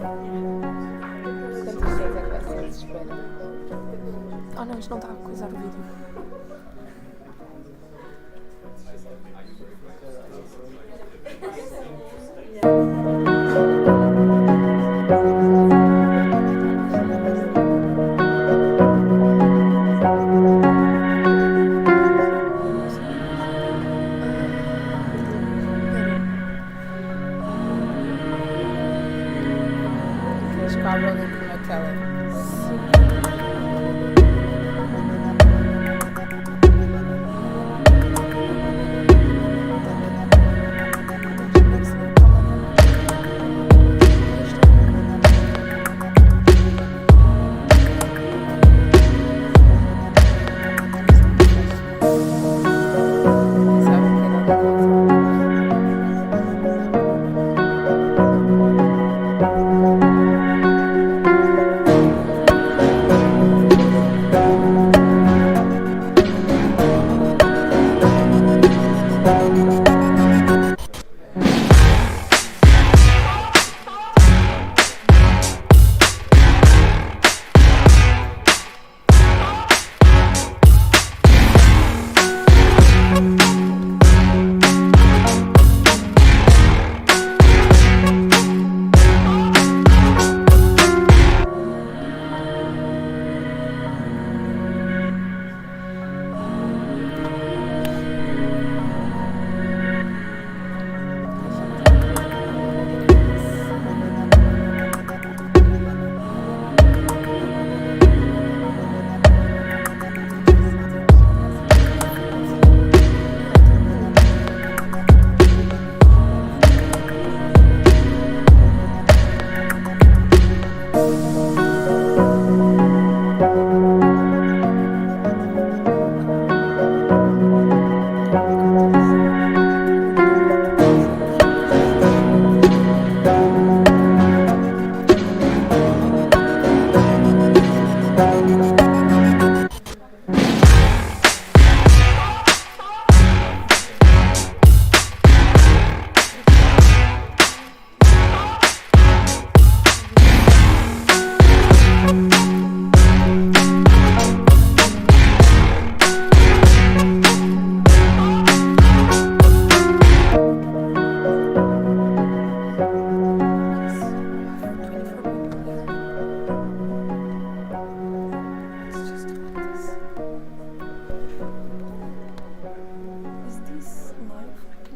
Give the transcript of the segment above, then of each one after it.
Quantas pessoas é que vocês esperam? Oh não, isto não está a coisar o vídeo. Queres que eu abra o link no meu tele? Sabe que era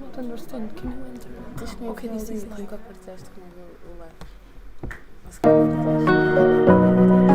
da Understand? Can you enter? Diz que Okay, this is live. nunca partilhaste comigo o live. Ou se calhar partilhaste.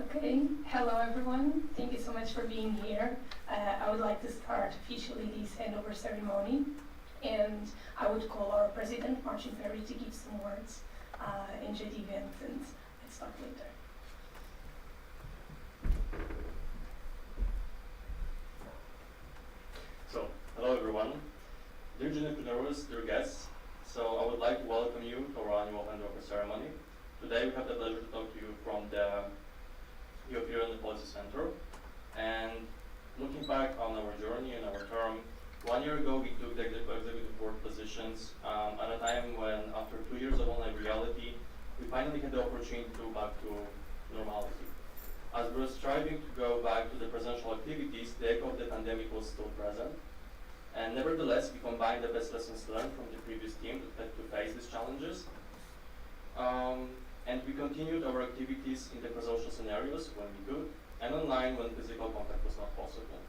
Okay, hello everyone. Thank you so much for being here. I would like to start officially this handover ceremony, and I would call our president, Martin Perry, to give some words. Enjoy the event, and let's talk later. So, hello everyone. Dear entrepreneurs, dear guests, so I would like to welcome you to our annual handover ceremony. Today we have the pleasure to talk to you from the European Policy Center. And looking back on our journey and our term, 1 year ago we took the executive board positions at a time when, after 2 years of online reality, we finally had the opportunity to go back to normality. As we were striving to go back to the presential activities, the echo of the pandemic was still present. And nevertheless, we combined the best lessons learned from the previous team that had to face these challenges. And we continued our activities in the presential scenarios when we could, and online when physical contact was not possible.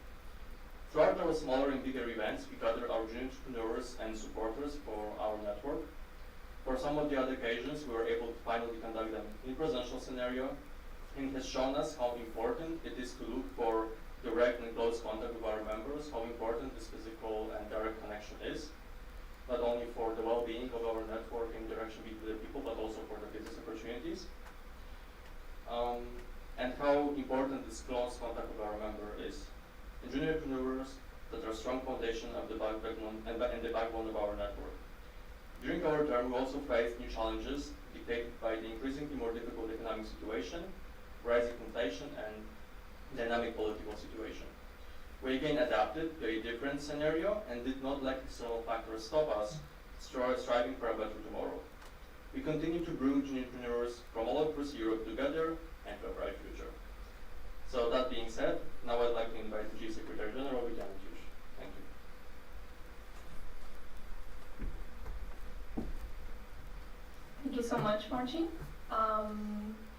Throughout our smaller and bigger events, we gathered our junior entrepreneurs and supporters for our network. For some of the other occasions, we were able to finally conduct them in presential scenario, and it has shown us how important it is to look for direct and close contact with our members, how important this physical and direct connection is, not only for the well-being of our network and interaction with the people, but also for the business opportunities. And how important this close contact with our member is. The junior entrepreneurs that are a strong foundation of the backbone and the backbone of our network. During our term, we also faced new challenges dictated by the increasingly more difficult economic situation, rising inflation, and dynamic political situation. We again adapted to a different scenario and did not let external factors stop us striving for a better tomorrow. We continue to bring entrepreneurs from all across Europe together and to a bright future. So that being said, now I'd like to invite the JEE Secretary General, Vivian. Thank you. Thank you so much, Martin.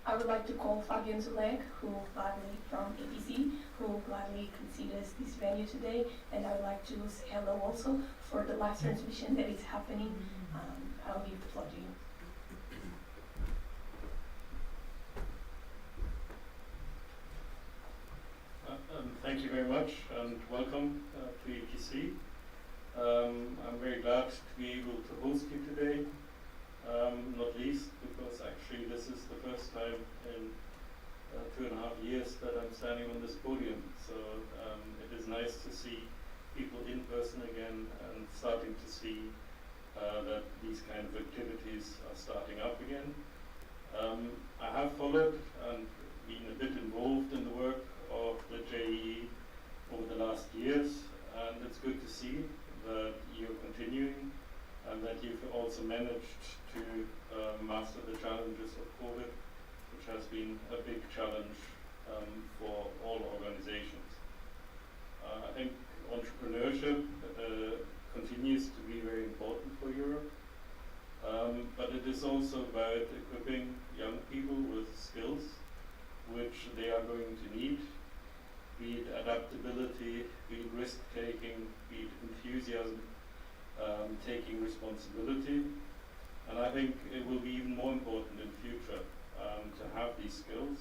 I would like to call Fabian Zuleg, who gladly, from APC, who gladly considers this venue today, and I would like to say hello also for the live transmission that is happening. I'll give the floor to you. Thank you very much and welcome to APC. I'm very glad to be able to host you today, not least because actually this is the first time in 2.5 years that I'm standing on this podium. So it is nice to see people in person again and starting to see that these kind of activities activities are starting up again. I have followed and been a bit involved in the work of the JEE over the last years, and it's good to see that you're continuing and that you've also managed to master the challenges of COVID, which has been a big challenge for all organizations. I think entrepreneurship continues to be very important for Europe, but it is also about equipping young people with skills which they are going to need, be it adaptability, be it risk-taking, be it enthusiasm, taking responsibility. And I think it will be even more important in future to have these skills,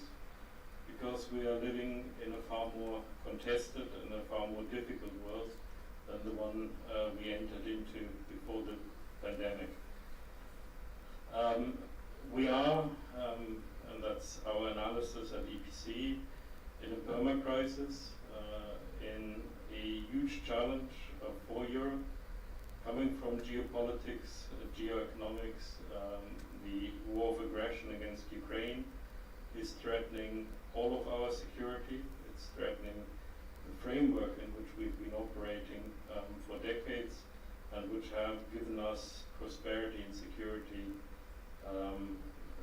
because we are living in a far more contested and a far more difficult world than the one we entered into before the pandemic. We are, and that's our analysis at EPC, in a perma-crisis, in a huge challenge for Europe, coming from geopolitics, geoeconomics. The war of aggression against Ukraine is threatening all of our security. It's threatening the framework in which we've been operating for decades, and which have given us prosperity and security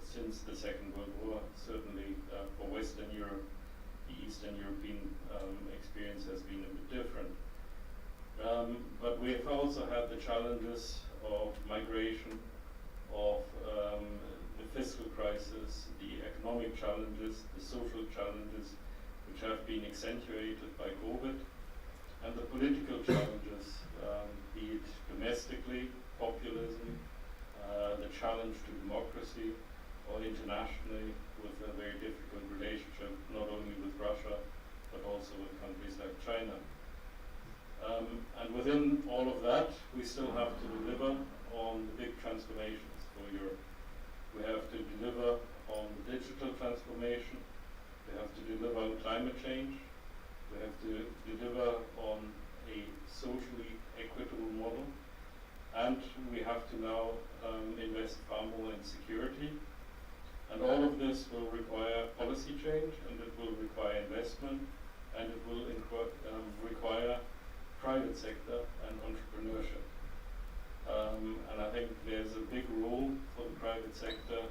since the Second World War. Certainly for Western Europe, the Eastern European experience has been a bit different. But we have also had the challenges of migration, of the fiscal crisis, the economic challenges, the social challenges, which have been accentuated by COVID, and the political challenges, be it domestically, populism, the challenge to democracy, or internationally with a very difficult relationship, not only with Russia, but also with countries like China. And within all of that, we still have to deliver on the big transformations for Europe. We have to deliver on the digital transformation. We have to deliver on climate change. We have to deliver on a socially equitable model. And we have to now invest far more in security. And all of this will require policy change, and it will require investment, and it will require private sector and entrepreneurship. And I think there's a big role for the private sector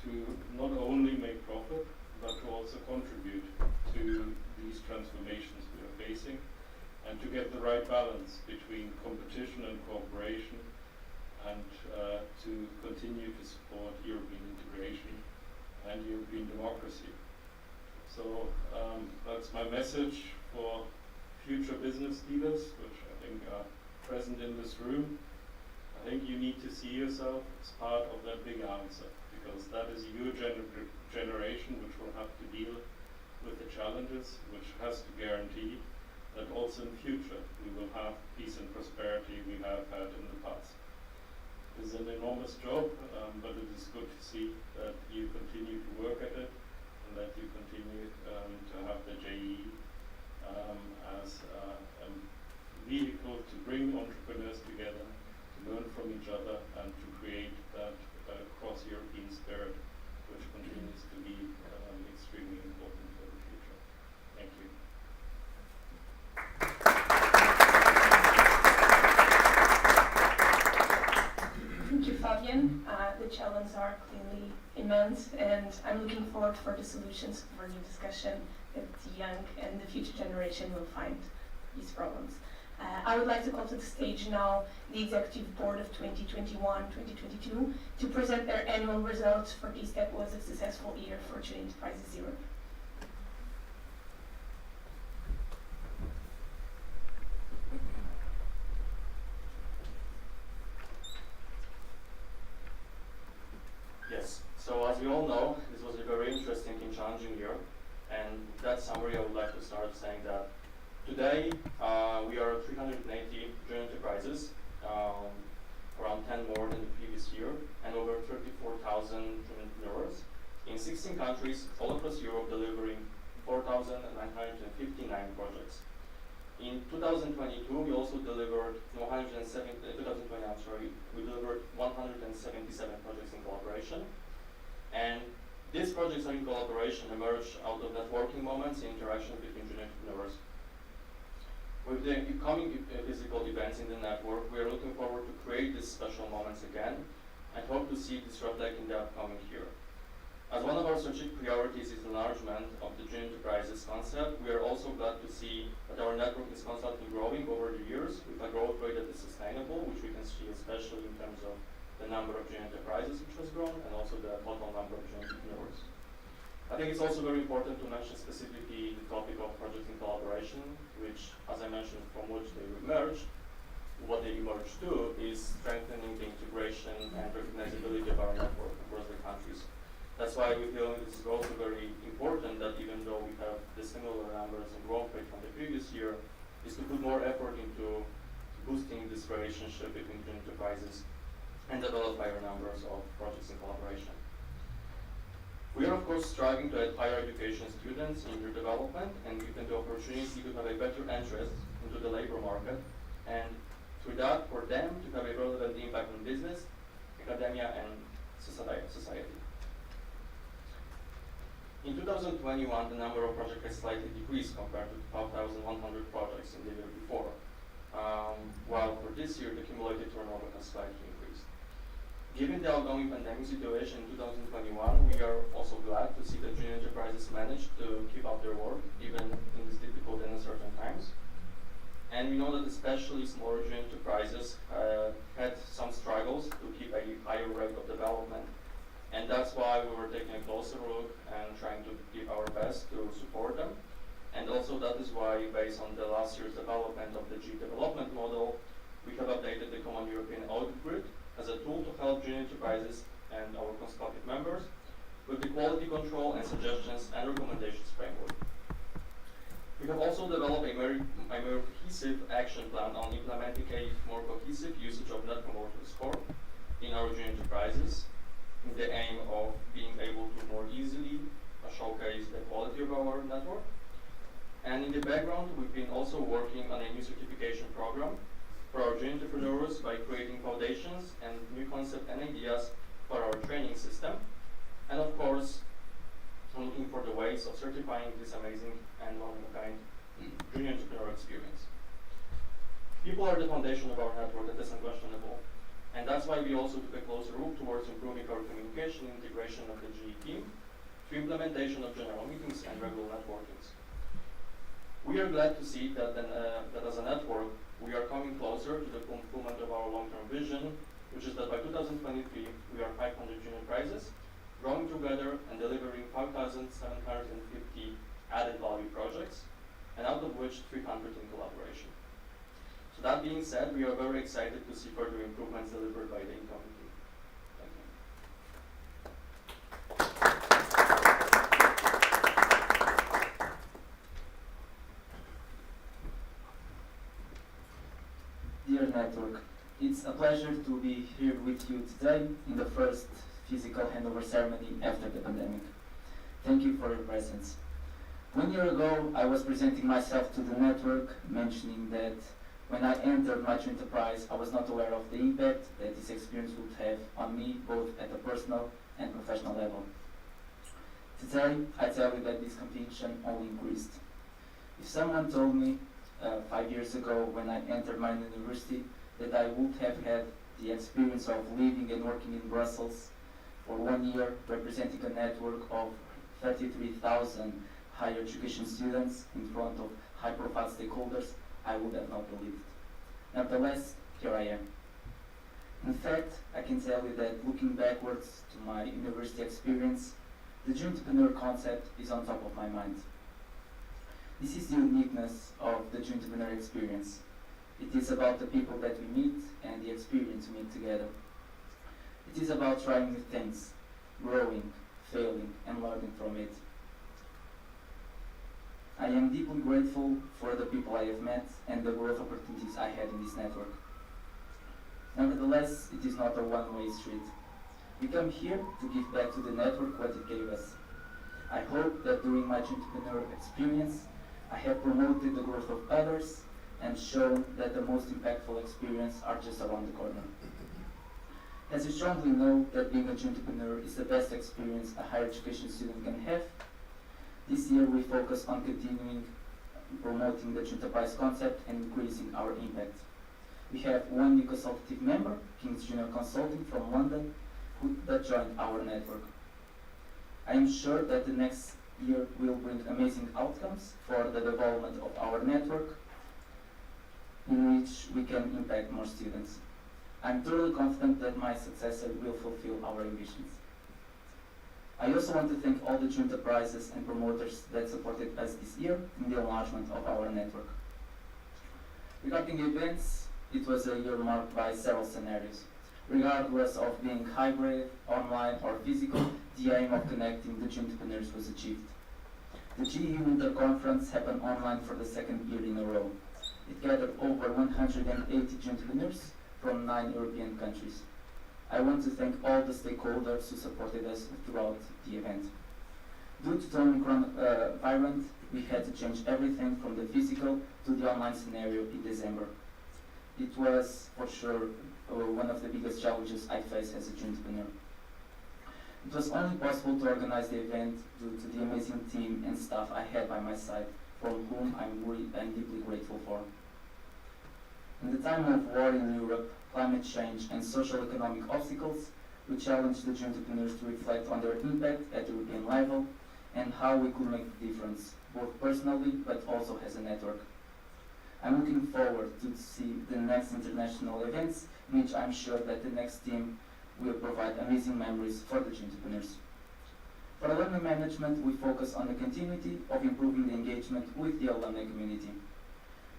to not only make profit, but to also contribute to these transformations we are facing, and to get the right balance between competition and cooperation, and to continue to support European integration and European democracy. So that's my message for future business leaders, which I think are present in this room. I think you need to see yourself as part of that big answer, because that is your generation which will have to deal with the challenges, which has to guarantee that also in future we will have peace and prosperity we have had in the past. It is an enormous job, but it is good to see that you continue to work at it, and that you continue to have the JEE as a vehicle to bring entrepreneurs together, to learn from each other, and to create that cross-European spirit, which continues to be extremely important for the future. Thank you. Thank you, Fabian. The challenges are clearly immense, and I'm looking forward for the solutions for the discussion that the young and the future generation will find these problems. I would like to call to the stage now the Executive Board of 2021-2022 to present their annual results for this that was a successful year for Junior Enterprises Europe. Yes, so as we all know, this was a very interesting and challenging year, and with that summary I would like to start saying that today we are 380 joint enterprises, around 10 more than the previous year, and over 34,000 entrepreneurs in 16 countries all across Europe, delivering 4,959 projects. In 2022, we also delivered 2020, I'm sorry, we delivered 177 projects in collaboration. And these projects in collaboration emerged out of networking moments and interaction between junior entrepreneurs. With the upcoming physical events in the network, we are looking forward to create these special moments again and hope to see this reflect in the upcoming year. As one of our strategic priorities is enlargement of the junior enterprises concept, we are also glad to see that our network is constantly growing over the years with a growth rate that is sustainable, which we can see especially in terms of the number of junior enterprises which has grown and also the total number of junior entrepreneurs. I think it's also very important to mention specifically the topic of projects in collaboration, which, as I mentioned, from which they emerged, what they emerged to is strengthening the integration and recognizability of our network across the countries. That's why we feel this is also very important that even though we have the similar numbers and growth rate from the previous year, is to put more effort into boosting this relationship between enterprises and develop higher numbers of projects in collaboration. We are of course striving to add higher education students in their development and give them the opportunity to have a better interest into the labor market, and through that for them to have a relevant impact on business, academia and society. In 2021, the number of projects has slightly decreased compared to 5,100 projects in the year before, while for this year the cumulative turnover has slightly increased. Given the ongoing pandemic situation in 2021, we are also glad to see that junior enterprises managed to keep up their work even in these difficult and uncertain times. And we know that especially smaller junior enterprises had some struggles to keep a higher rate of development. And that's why we were taking a closer look and trying to give our best to support them. And also that is why, based on the last year's development of the JEE development model, we have updated the Common European Audit Grid as a tool to help junior enterprises and our consultative members with the quality control and suggestions and recommendations framework. We have also developed a more cohesive action plan on implementing a more cohesive usage of Net Promoter Score in our junior enterprises, in the aim of being able to more easily showcase the quality of our network. And in the background, we've been also working on a new certification program for our junior entrepreneurs by creating foundations and new concepts and ideas for our training system. And of course, looking for the ways of certifying this amazing and one-of-a-kind junior entrepreneur experience. People are the foundation of our network, that is unquestionable. And that's why we also took a closer look towards improving our communication and integration of the JEE team through implementation of general meetings and regular networkings. We are glad to see that as a network, we are coming closer to the fulfillment of our long-term vision, which is that by 2023, we are 500 junior prizes, growing together and delivering 5,750 added value projects, and out of which 300 in collaboration. So that being said, we are very excited to see further improvements delivered by the incoming team. Thank you. Dear network, it's a pleasure to be here with you today in the first physical handover ceremony after the pandemic. Thank you for your presence. 1 year ago, I was presenting myself to the network, mentioning that when I entered my enterprise, I was not aware of the impact that this experience would have on me, both at a personal and professional level. Today, I tell you that this conviction only increased. If someone told me 5 years ago when I entered my university that I would have had the experience of living and working in Brussels for 1 year, representing a network of 33,000 higher education students in front of high-profile stakeholders, I would have not believed. Nevertheless, here I am. In fact, I can tell you that looking backwards to my university experience, the entrepreneur concept is on top of my mind. This is the uniqueness of the entrepreneur experience. It is about the people that we meet and the experience we meet together. It is about trying new things, growing, failing, and learning from it. I am deeply grateful for the people I have met and the growth opportunities I had in this network. Nevertheless, it is not a one-way street. We come here to give back to the network what it gave us. I hope that during my entrepreneur experience, I have promoted the growth of others and shown that the most impactful experiences are just around the corner. As you strongly know that being a entrepreneur is the best experience a higher education student can have, this year we focus on continuing promoting the enterprise concept and increasing our impact. We have one new consultative member, King's Junior Consulting from London, that joined our network. I am sure that the next year will bring amazing outcomes for the development of our network, in which we can impact more students. I'm totally confident that my successor will fulfill our ambitions. I also want to thank all the enterprises and promoters that supported us this year in the enlargement of our network. Regarding events, it was a year marked by several scenarios. Regardless of being hybrid, online or physical, the aim of connecting the entrepreneurs was achieved. The JEE Winter Conference happened online for the second year in a row. It gathered over 180 entrepreneurs from 9 European countries. I want to thank all the stakeholders who supported us throughout the event. Due to the Omicron variant, we had to change everything from the physical to the online scenario in December. It was, for sure, one of the biggest challenges I faced as an entrepreneur. It was only possible to organize the event due to the amazing team and staff I had by my side, from whom I'm deeply grateful for. In the time of war in Europe, climate change and social economic obstacles, we challenged the entrepreneurs to reflect on their impact at European level and how we could make a difference, both personally but also as a network. I'm looking forward to see the next international events, in which I'm sure that the next team will provide amazing memories for the entrepreneurs. For alumni management, we focus on the continuity of improving the engagement with the alumni community.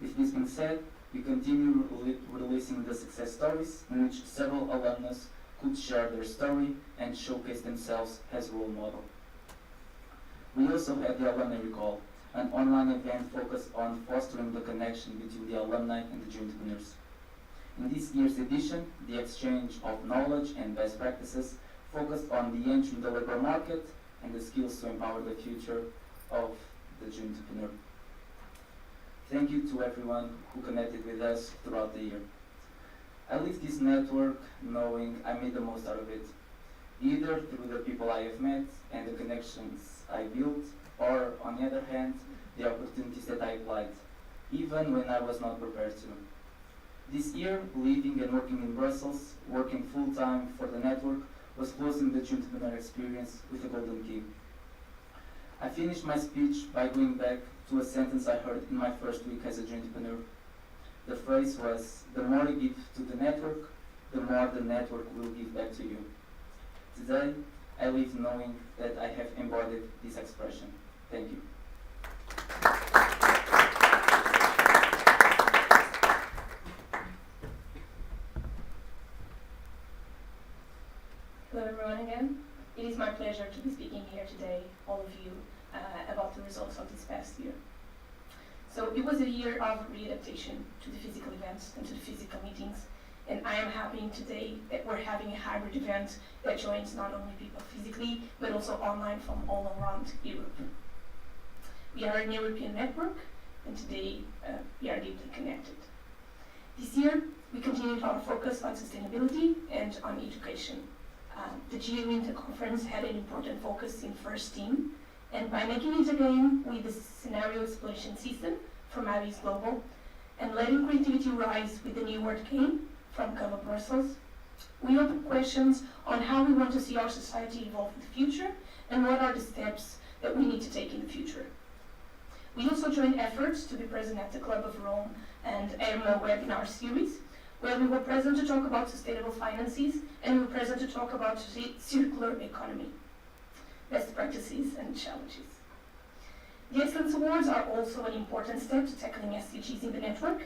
With this being said, we continue releasing the success stories in which several alumnus could share their story and showcase themselves as role model. We also have the Alumni Recall, an online event focused on fostering the connection between the alumni and the entrepreneurs. In this year's edition, the exchange of knowledge and best practices focused on the entry in the labor market and the skills to empower the future of the entrepreneur. Thank you to everyone who connected with us throughout the year. I leave this network knowing I made the most out of it, either through the people I have met and the connections I built, or on the other hand, the opportunities that I applied, even when I was not prepared to. This year, living and working in Brussels, working full-time for the network, was closing the entrepreneur experience with a golden key. I finished my speech by going back to a sentence I heard in my first week as a entrepreneur. The phrase was, the more you give to the network, the more the network will give back to you. Today, I live knowing that I have embodied this expression. Thank you. Hello everyone again. It is my pleasure to be speaking here today, all of you, about the results of this past year. So it was a year of readaptation to the physical events and to the physical meetings, and I am happy today that we're having a hybrid event that joins not only people physically, but also online from all around Europe. We are an European network, and today we are deeply connected. This year, we continued our focus on sustainability and on education. The JEE Winter Conference had an important focus in first team, and by making it again with the scenario exploration system from Avis Global and letting creativity rise with the new word came from Cover Brussels, we opened questions on how we want to see our society evolve in the future and what are the steps that we need to take in the future. We also joined efforts to be present at the Club of Rome and ERMO webinar series, where we were present to talk about sustainable finances and we were present to talk about circular economy, best practices and challenges. The Excellence Awards are also an important step to tackling SDGs in the network,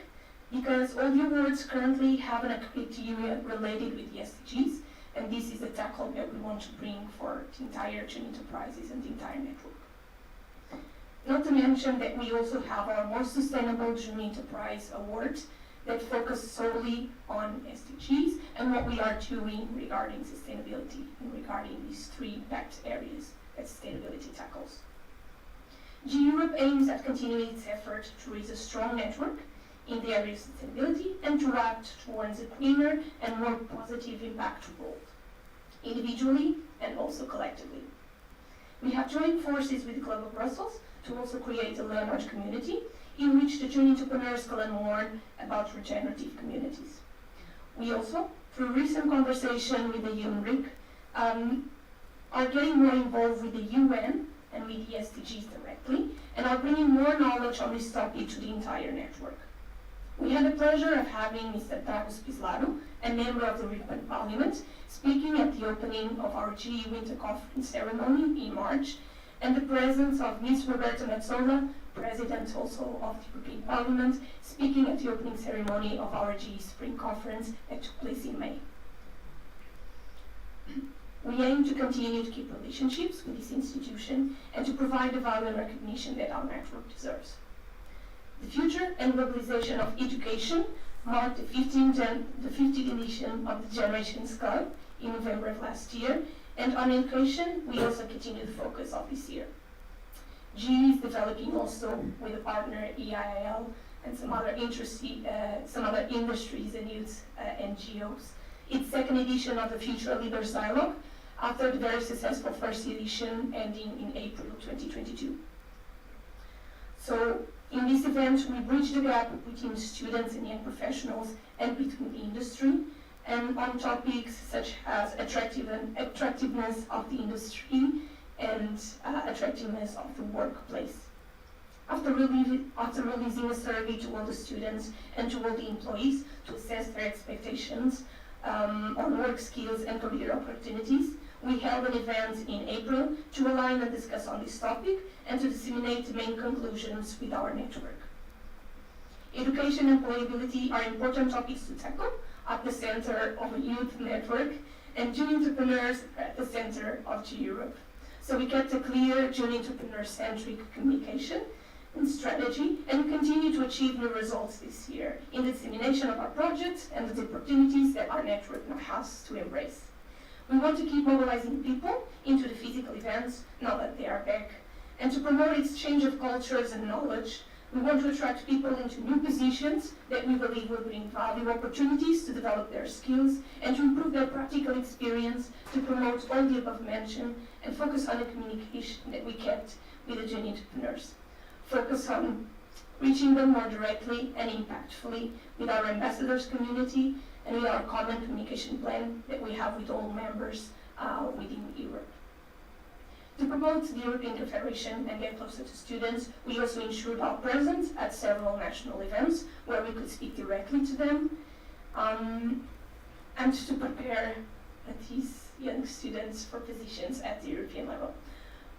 because all the awards currently have an criteria related with the SDGs, and this is the tackle that we want to bring for the entire June enterprises and the entire network. Not to mention that we also have our more sustainable June Enterprise Award that focus solely on SDGs and what we are doing regarding sustainability and regarding these three impact areas that sustainability tackles. JEE Europe aims at continuing its effort to raise a strong network in the area of sustainability and to act towards a cleaner and more positive impact world, individually and also collectively. We have joined forces with the Club of Brussels to also create a landmark community in which the junior entrepreneurs can learn more about regenerative communities. We also, through recent conversation with the UNRIC, are getting more involved with the UN and with the SDGs directly, and are bringing more knowledge on this topic to the entire network. We had the pleasure of having Mr. Dragos Pislaro, a member of the European Parliament, speaking at the opening of our JEE Winter Conference ceremony in March, and the presence of Ms. Roberta Metsola, President also of the European Parliament, speaking at the opening ceremony of our JEE Spring Conference that took place in May. We aim to continue to keep relationships with this institution and to provide the value and recognition that our network deserves. The future and globalization of education marked the 50th edition of the Generations Club in November of last year, and on education we also continue the focus of this year. JEE is developing also with a partner EIL and some other industries and youth NGOs. Its second edition of the Future Leaders Dialogue after the very successful first edition ending in April 2022. So in this event, we bridge the gap between students and young professionals and between the industry, and on topics such as attractiveness of the industry and attractiveness of the workplace. After releasing a survey to all the students and to all the employees to assess their expectations on work skills and career opportunities, we held an event in April to align and discuss on this topic and to disseminate the main conclusions with our network. Education and employability are important topics to tackle at the center of a youth network, and junior entrepreneurs are at the center of JEE Europe. So we kept a clear junior entrepreneur-centric communication and strategy, and we continue to achieve new results this year in the dissemination of our projects and the opportunities that our network now has to embrace. We want to keep mobilizing people into the physical events now that they are back, and to promote exchange of cultures and knowledge. We want to attract people into new positions that we believe will bring valuable opportunities to develop their skills and to improve their practical experience, to promote all the above mentioned and focus on the communication that we kept with the junior entrepreneurs. Focus on reaching them more directly and impactfully with our ambassadors community and with our common communication plan that we have with all members within Europe. To promote the European Confederation and get closer to students, we also ensured our presence at several national events where we could speak directly to them and to prepare these young students for positions at the European level.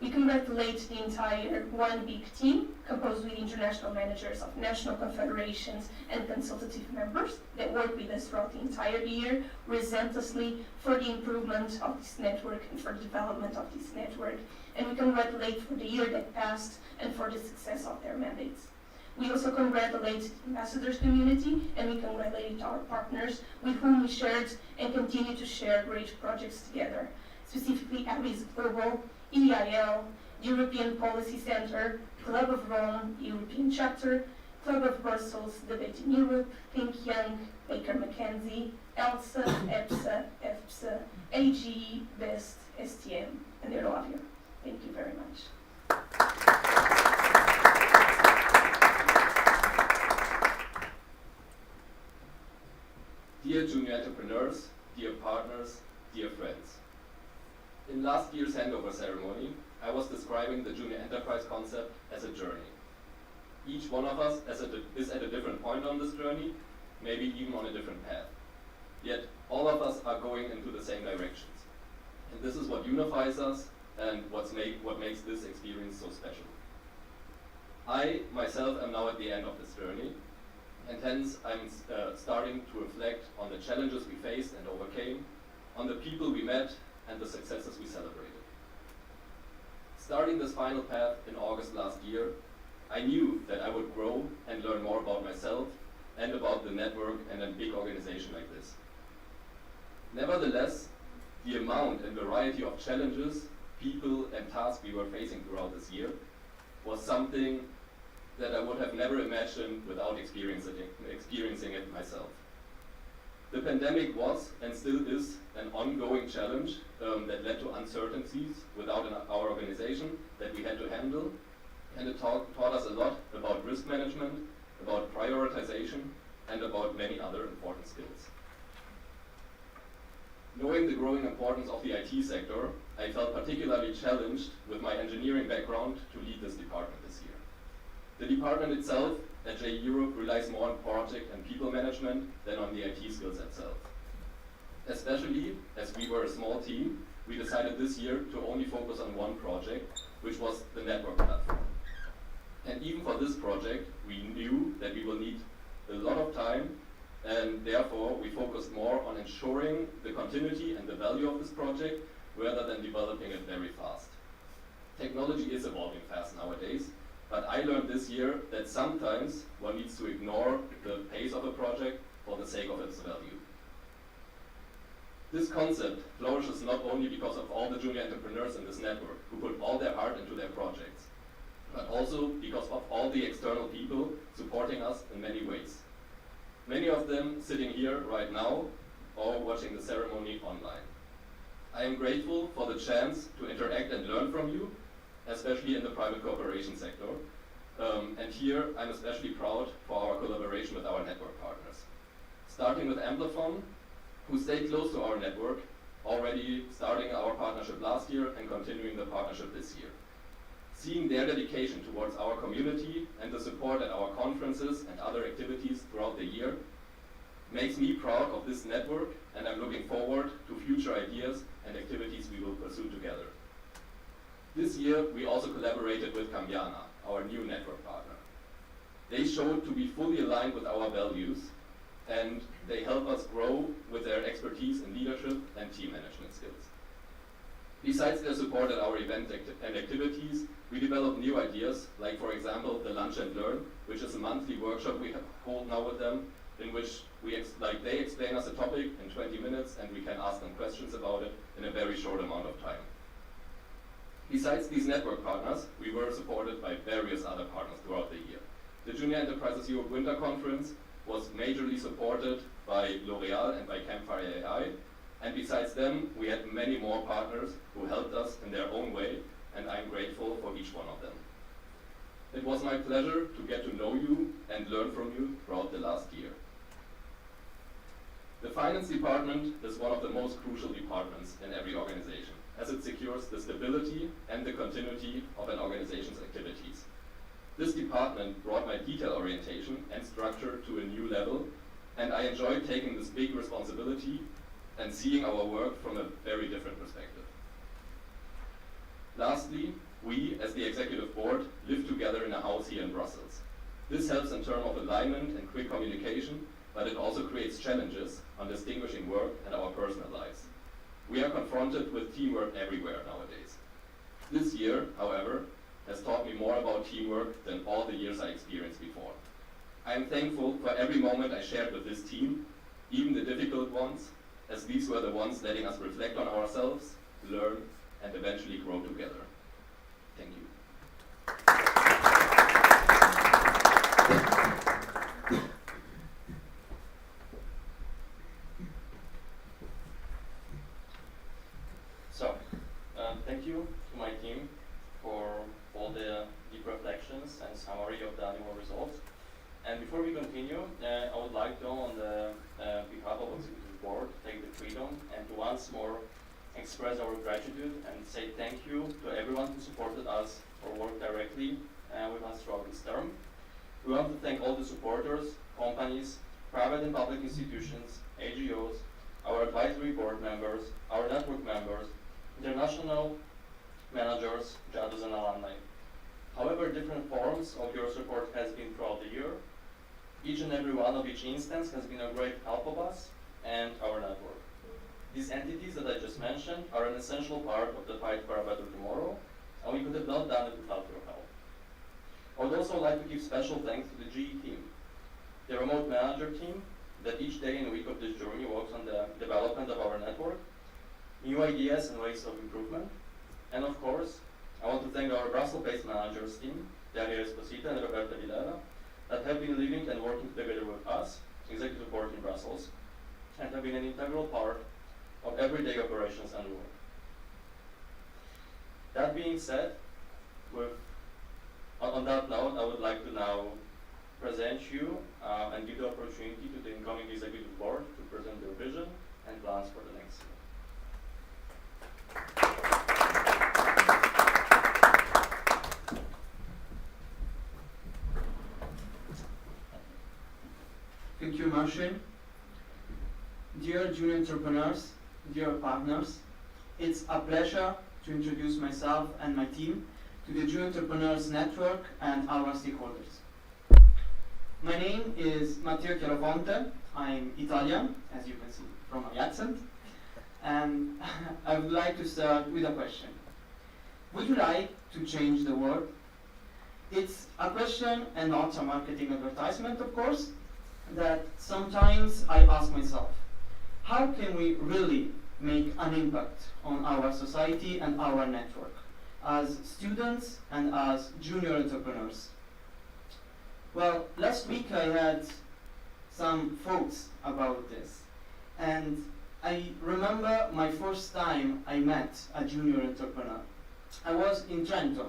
We congratulate the entire One Big team, composed with international managers of national confederations and consultative members that work with us throughout the entire year, relentlessly for the improvement of this network and for the development of this network. And we congratulate for the year that passed and for the success of their mandates. We also congratulate the ambassadors community, and we congratulate our partners with whom we shared and continue to share great projects together, specifically Avis Global, EIL, European Policy Center, Club of Rome, European Chapter, Club of Brussels, Debate in Europe, Think Young, Baker McKenzie, ELSA, EPSA, EFSA, AGE, BEST, STM, and Eurovia. Thank you very much. Dear junior entrepreneurs, dear partners, dear friends. In last year's handover ceremony, I was describing the junior enterprise concept as a journey. Each one of us is at a different point on this journey, maybe even on a different path. Yet all of us are going into the same directions. And this is what unifies us and what makes this experience so special. I myself am now at the end of this journey, and hence I'm starting to reflect on the challenges we faced and overcame, on the people we met, and the successes we celebrated. Starting this final path in August last year, I knew that I would grow and learn more about myself and about the network and a big organization like this. Nevertheless, the amount and variety of challenges, people, and tasks we were facing throughout this year was something that I would have never imagined without experiencing it myself. The pandemic was and still is an ongoing challenge that led to uncertainties without our organization that we had to handle, and it taught us a lot about risk management, about prioritization, and about many other important skills. Knowing the growing importance of the IT sector, I felt particularly challenged with my engineering background to lead this department this year. The department itself at JEE Europe relies more on project and people management than on the IT skills itself. Especially as we were a small team, we decided this year to only focus on one project, which was the network platform. And even for this project, we knew that we will need a lot of time, and therefore we focused more on ensuring the continuity and the value of this project rather than developing it very fast. Technology is evolving fast nowadays, but I learned this year that sometimes one needs to ignore the pace of a project for the sake of its value. This concept flourishes not only because of all the junior entrepreneurs in this network who put all their heart into their projects, but also because of all the external people supporting us in many ways. Many of them sitting here right now or watching the ceremony online. I am grateful for the chance to interact and learn from you, especially in the private cooperation sector. And here I'm especially proud for our collaboration with our network partners. Starting with Amplifon, who stayed close to our network, already starting our partnership last year and continuing the partnership this year. Seeing their dedication towards our community and the support at our conferences and other activities throughout the year makes me proud of this network, and I'm looking forward to future ideas and activities we will pursue together. This year, we also collaborated with Cambiana, our new network partner. They showed to be fully aligned with our values, and they help us grow with their expertise in leadership and team management skills. Besides their support at our event and activities, we develop new ideas, like for example, the Lunch and Learn, which is a monthly workshop we hold now with them, in which they explain us a topic in 20 minutes and we can ask them questions about it in a very short amount of time. Besides these network partners, we were supported by various other partners throughout the year. The Junior Enterprises Europe Winter Conference was majorly supported by L'Oreal and by Campfire AI, and besides them, we had many more partners who helped us in their own way, and I'm grateful for each one of them. It was my pleasure to get to know you and learn from you throughout the last year. The finance department is one of the most crucial departments in every organization, as it secures the stability and the continuity of an organization's activities. This department brought my detail orientation and structure to a new level, and I enjoyed taking this big responsibility and seeing our work from a very different perspective. Lastly, we, as the executive board, live together in a house here in Brussels. This helps in terms of alignment and quick communication, but it also creates challenges on distinguishing work and our personal lives. We are confronted with teamwork everywhere nowadays. This year, however, has taught me more about teamwork than all the years I experienced before. I am thankful for every moment I shared with this team, even the difficult ones, as these were the ones letting us reflect on ourselves, learn, and eventually grow together. Thank you. So, thank you to my team for all the deep reflections and summary of the annual results. And before we continue, I would like to, on the behalf of the Executive Board, take the freedom and to once more express our gratitude and say thank you to everyone who supported us or worked directly with us throughout this term. We want to thank all the supporters, companies, private and public institutions, NGOs, our advisory board members, our network members, international managers, judges and alumni. However, different forms of your support has been throughout the year. Each and every one of each instance has been a great help of us and our network. These entities that I just mentioned are an essential part of the fight for a better tomorrow, and we could have not done it without your help. I would also like to give special thanks to the JEE team, the remote manager team that each day and week of this journey works on the development of our network, new ideas and ways of improvement, and of course, I want to thank our Brussels-based managers team, Daria Esposito and Roberta Villela, that have been living and working together with us, Executive Board in Brussels, and have been an integral part of everyday operations and work. That being said, on that note, I would like to now present you and give the opportunity to the incoming Executive Board to present their vision and plans for the next year. Thank you, Marcin. Dear junior entrepreneurs, dear partners, it's a pleasure to introduce myself and my team to the Junior Entrepreneurs Network and our stakeholders. My name is Matteo Chiarofonte. I'm Italian, as you can see from my accent. And I would like to start with a question. Would you like to change the world? It's a question and not a marketing advertisement, of course, that sometimes I ask myself, how can we really make an impact on our society and our network as students and as junior entrepreneurs? Well, last week I had some thoughts about this, and I remember my first time I met a junior entrepreneur. I was in Trento.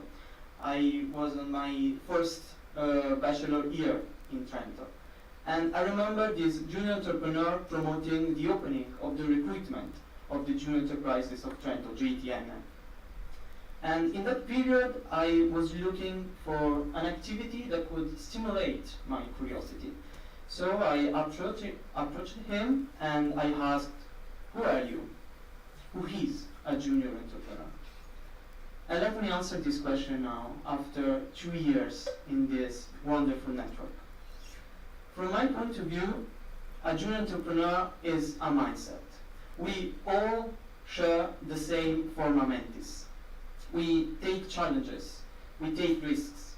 I was on my first bachelor year in Trento. And I remember this junior entrepreneur promoting the opening of the recruitment of the Junior Enterprises of Trento, JEE. And in that period, I was looking for an activity that would stimulate my curiosity. So I approached him and I asked, who are you? Who is a junior entrepreneur? And let me answer this question now, after 2 years in this wonderful network. From my point of view, a junior entrepreneur is a mindset. We all share the same forma mentis. We take challenges, we take risks.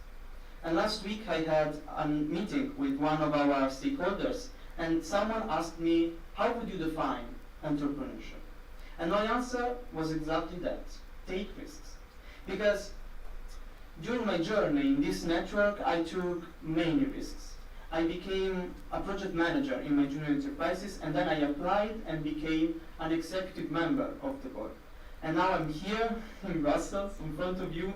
And last week I had a meeting with one of our stakeholders, and someone asked me, how would you define entrepreneurship? And my answer was exactly that, take risks. Because during my journey in this network, I took many risks. I became a project manager in my junior enterprises, and then I applied and became an executive member of the board. And now I'm here in Brussels, in front of you,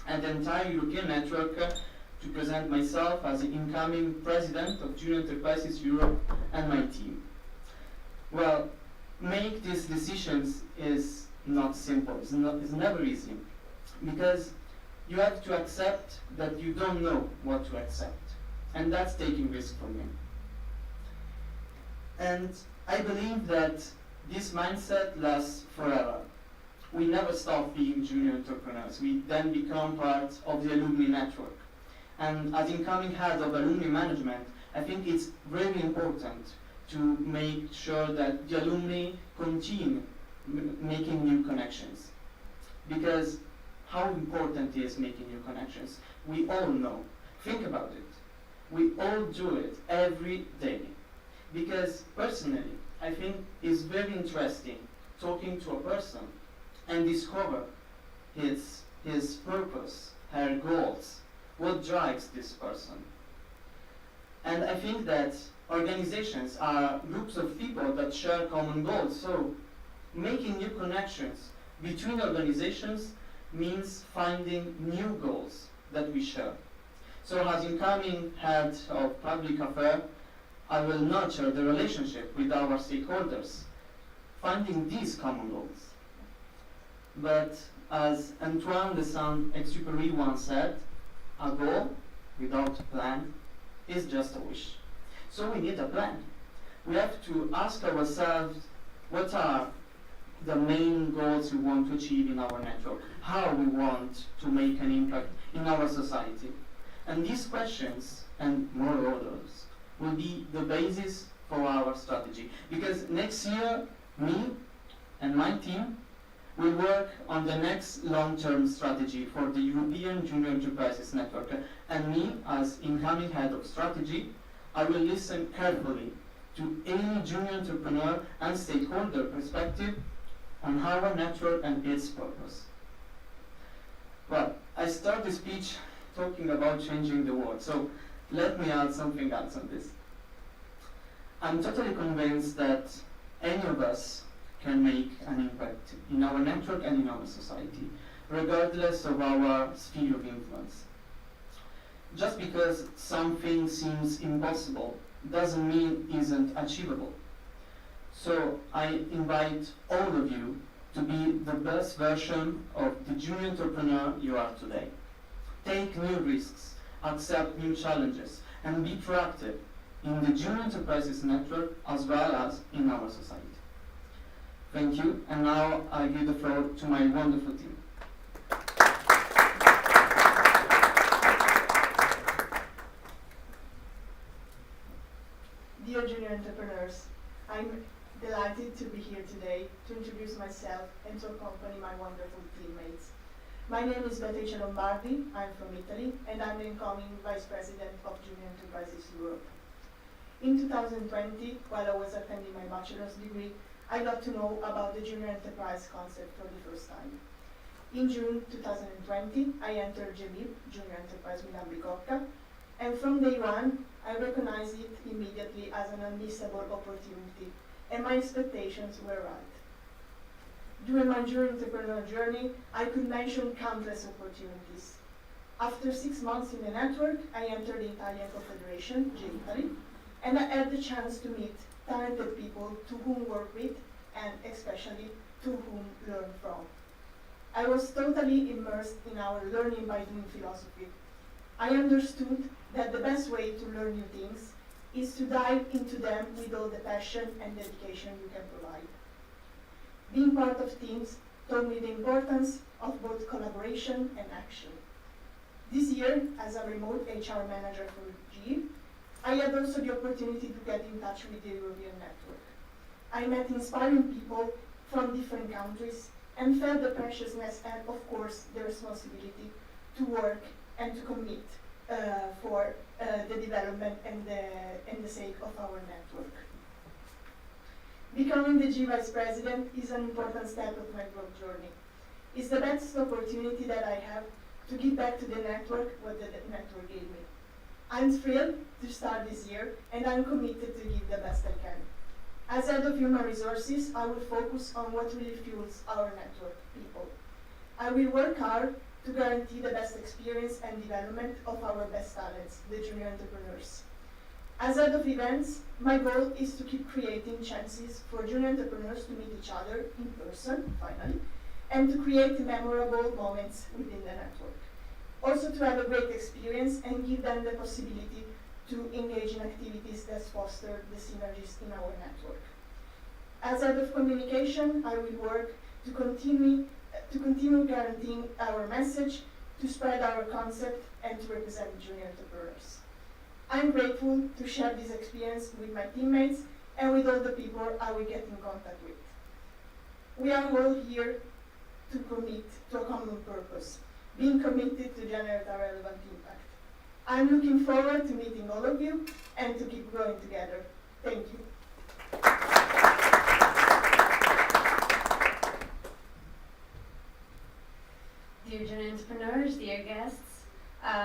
and the entire European network to present myself as the incoming president of Junior Enterprises Europe and my team. Well, make these decisions is not simple, it's never easy, because you have to accept that you don't know what to accept. And that's taking risk for me. And I believe that this mindset lasts forever. We never stop being junior entrepreneurs. We then become part of the alumni network. And as incoming head of alumni management, I think it's very important to make sure that the alumni continue making new connections. Because how important is making new connections? We all know. Think about it. We all do it every day. Because personally, I think it's very interesting talking to a person and discover his purpose, her goals, what drives this person. And I think that organizations are groups of people that share common goals. So making new connections between organizations means finding new goals that we share. So as incoming head of public affairs, I will nurture the relationship with our stakeholders, finding these common goals. But as Antoine de Saint-Exupéry once said, a goal without a plan is just a wish. So we need a plan. We have to ask ourselves, what are the main goals we want to achieve in our network? How we want to make an impact in our society? And these questions, and more others, will be the basis for our strategy. Because next year, me and my team will work on the next long-term strategy for the European Junior Enterprises Network. And me, as incoming head of strategy, I will listen carefully to any junior entrepreneur and stakeholder perspective on our network and its purpose. Well, I start the speech talking about changing the world, so let me add something else on this. I'm totally convinced that any of us can make an impact in our network and in our society, regardless of our sphere of influence. Just because something seems impossible doesn't mean it isn't achievable. So I invite all of you to be the best version of the junior entrepreneur you are today. Take new risks, accept new challenges, and be proactive in the Junior Enterprises Network as well as in our society. Thank you, and now I give the floor to my wonderful team. Dear junior entrepreneurs, I'm delighted to be here today to introduce myself and to accompany my wonderful teammates. My name is Beatrice Lombardi, I'm from Italy, and I'm the incoming Vice President of Junior Enterprises Europe. In 2020, while I was attending my bachelor's degree, I got to know about the junior enterprise concept for the first time. In June 2020, I entered JEE, Junior Enterprise Milan Bicocca, and from day one, I recognized it immediately as an unmissable opportunity, and my expectations were right. During my junior entrepreneur journey, I could mention countless opportunities. After 6 months in the network, I entered the Italian Confederation, JEE Italy, and I had the chance to meet talented people to whom work with, and especially to whom learn from. I was totally immersed in our learning by doing philosophy. I understood that the best way to learn new things is to dive into them with all the passion and dedication you can provide. Being part of teams taught me the importance of both collaboration and action. This year, as a remote HR manager for JEE, I had also the opportunity to get in touch with the European network. I met inspiring people from different countries and felt the preciousness and, of course, the responsibility to work and to commit for the development and the sake of our network. Becoming the JEE Vice President is an important step of my growth journey. It's the best opportunity that I have to give back to the network what the network gave me. I'm thrilled to start this year, and I'm committed to give the best I can. As head of human resources, I will focus on what really fuels our network, people. I will work hard to guarantee the best experience and development of our best talents, the junior entrepreneurs. As head of events, my goal is to keep creating chances for junior entrepreneurs to meet each other in person, finally, and to create memorable moments within the network. Also to have a great experience and give them the possibility to engage in activities that foster the synergies in our network. As head of communication, I will work to continue guaranteeing our message, to spread our concept, and to represent junior entrepreneurs. I'm grateful to share this experience with my teammates and with all the people I will get in contact with. We are all here to commit to a common purpose, being committed to generate a relevant impact. I'm looking forward to meeting all of you and to keep growing together. Thank you. Dear junior entrepreneurs, dear guests,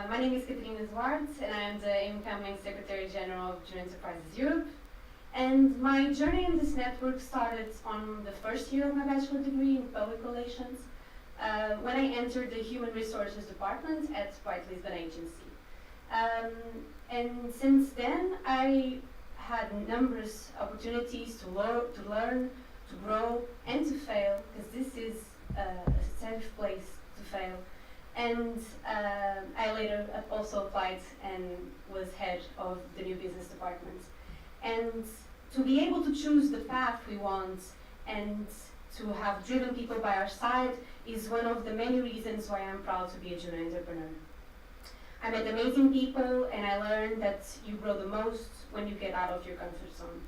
my name is Katerina Zwarts, and I am the incoming Secretary General of Junior Enterprises Europe. And my journey in this network started on the first year of my bachelor degree in public relations, when I entered the Human Resources Department at White Lisbon Agency. And since then, I had numerous opportunities to learn, to grow, and to fail, because this is a safe place to fail. And I later also applied and was head of the new business department. And to be able to choose the path we want and to have driven people by our side is one of the many reasons why I'm proud to be a junior entrepreneur. I met amazing people, and I learned that you grow the most when you get out of your comfort zone.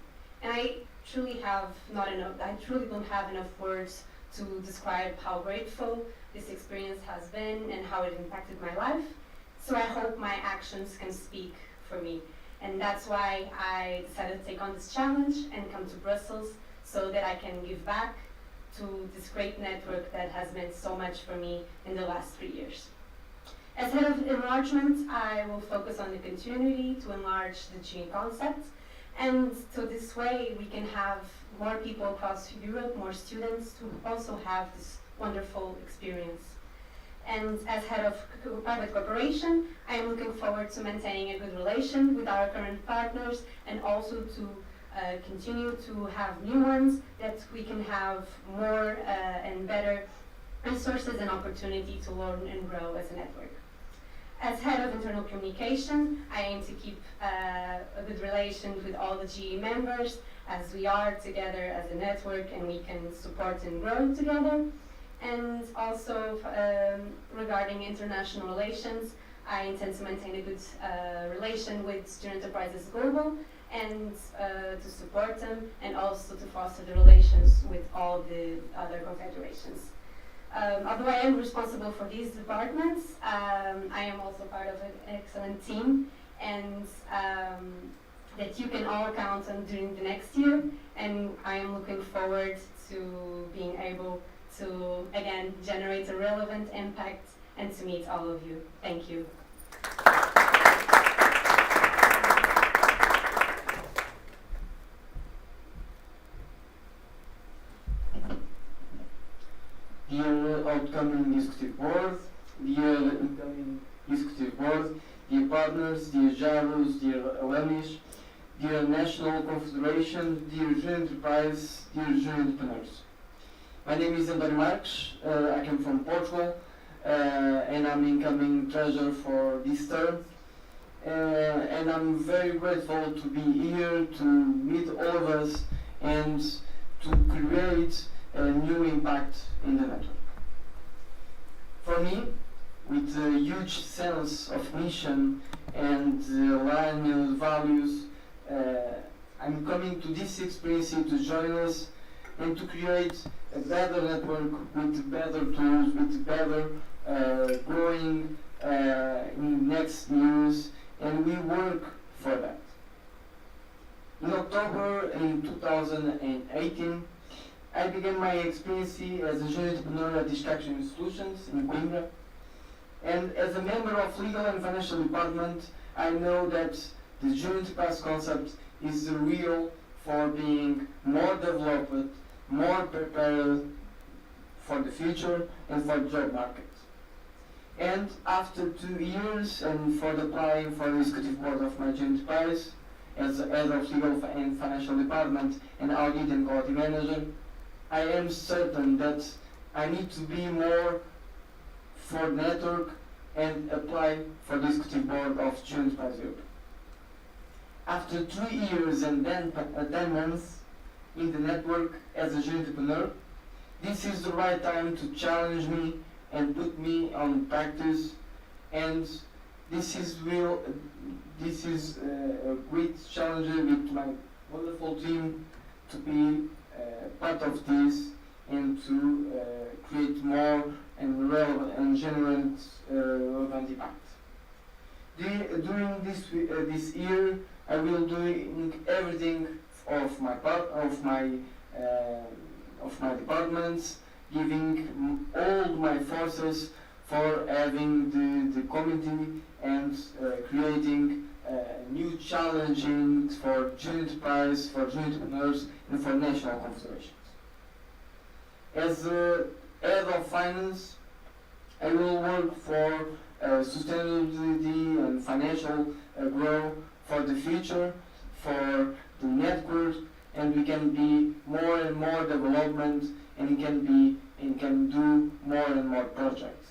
And I truly don't have enough words to describe how grateful this experience has been and how it impacted my life. So I hope my actions can speak for me. And that's why I decided to take on this challenge and come to Brussels so that I can give back to this great network that has meant so much for me in the last 3 years. As head of enlargement, I will focus on the continuity to enlarge the JEE concept, and so this way we can have more people across Europe, more students who also have this wonderful experience. And as head of private corporation, I am looking forward to maintaining a good relation with our current partners and also to continue to have new ones that we can have more and better resources and opportunity to learn and grow as a network. As head of internal communication, I aim to keep a good relation with all the JEE members as we are together as a network and we can support and grow together. And also regarding international relations, I intend to maintain a good relation with Student Enterprises Global and to support them and also to foster the relations with all the other confederations. Although I am responsible for these departments, I am also part of an excellent team and that you can all count on during the next year, and I am looking forward to being able to again generate a relevant impact and to meet all of you. Thank you. Dear outgoing executive board, dear incoming executive board, dear partners, dear JARUs, dear alumni, dear National Confederation, dear JEE Enterprise, dear JEE Entrepreneurs. My name is António Marques, I come from Portugal, and I'm incoming treasurer for this term. And I'm very grateful to be here to meet all of us and to create a new impact in the network. For me, with a huge sense of mission and aligned values, I'm coming to this experience to join us and to create a better network with better tools, with better growing in next years, and we work for that. In October in 2018, I began my experience as a junior entrepreneur at Distraction Solutions in Coimbra, and as a member of legal and financial department, I know that the junior enterprise concept is real for being more developed, more prepared for the future and for the job market. And after 2 years and for applying for the executive board of my junior enterprise as head of legal and financial department and audit and quality manager, I am certain that I need to be more for the network and apply for the executive board of JEE Enterprise Europe. After 3 years and then 10 months in the network as a JEE entrepreneur, this is the right time to challenge me and put me on practice, and this is a great challenge with my wonderful team to be part of this and to create more and relevant and genuine relevant impact. During this year, I will do everything of my departments, giving all my forces for having the committee and creating new challenges for JEE Enterprise, for JEE Entrepreneurs, and for national confederations. As head of finance, I will work for sustainability and financial growth for the future, for the network, and we can be more and more development, and can do more and more projects.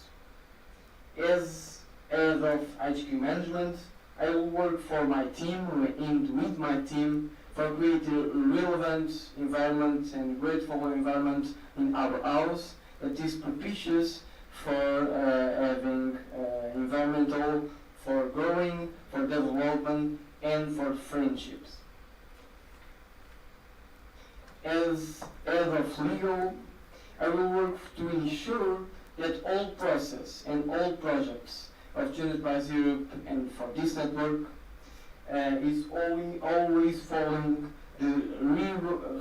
As head of HQ management, I will work for my team and with my team for creating a relevant environment and grateful environment in our house that is propitious for having environmental, for growing, for development, and for friendships. As head of legal, I will work to ensure that all process and all projects of JEE Enterprise Europe and for this network is always following the